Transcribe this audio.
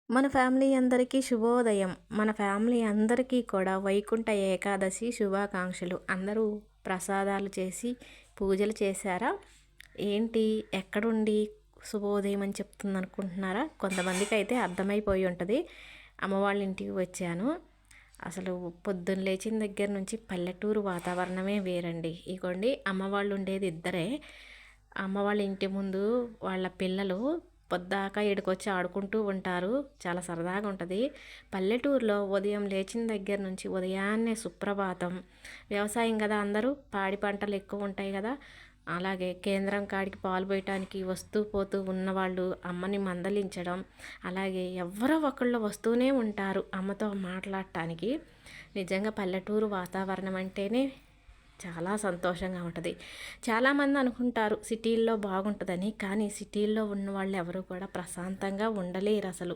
మన ఫ్యామిలీ అందరికీ శుభోదయం. మన ఫ్యామిలీ అందరికీ కూడా వైకుంఠ ఏకాదశి శుభాకాంక్షలు. అందరూ ప్రసాదాలు చేసి పూజలు చేశారా? ఏంటి ఎక్కడుండి శుభోదయం అని చెప్తుందనుకుంటున్నారా? కొంతమందికి అయితే అర్థమైపోయి ఉంటుంది. అమ్మ వాళ్ళ ఇంటికి వచ్చాను. అసలు పొద్దున్న లేచిన దగ్గర నుంచి పల్లెటూరు వాతావరణమే వేరండి. ఇగోండి అమ్మ వాళ్ళు ఉండేది ఇద్దరే. అమ్మ వాళ్ళ ఇంటి ముందు వాళ్ళ పిల్లలు పొద్దాక ఈడకొచ్చి ఆడుకుంటూ ఉంటారు. చాలా సరదాగా ఉంటుంది. పల్లెటూరులో ఉదయం లేచిన దగ్గర నుంచి ఉదయాన్నే సుప్రభాతం. వ్యవసాయం కదా, అందరూ పాడి పంటలు ఎక్కువ ఉంటాయి కదా. అలాగే కేంద్రం కాడికి పాలు పోయటానికి వస్తూ పోతూ ఉన్నవాళ్ళు అమ్మని మందలించడం, అలాగే ఎవరో ఒకళ్ళు వస్తూనే ఉంటారు అమ్మతో మాట్లాడటానికి. నిజంగా పల్లెటూరు వాతావరణం అంటేనే చాలా సంతోషంగా ఉంటుంది. చాలామంది అనుకుంటారు సిటీల్లో బాగుంటుందని, కానీ సిటీల్లో ఉన్న వాళ్ళు ఎవరు కూడా ప్రశాంతంగా ఉండలేరు అసలు.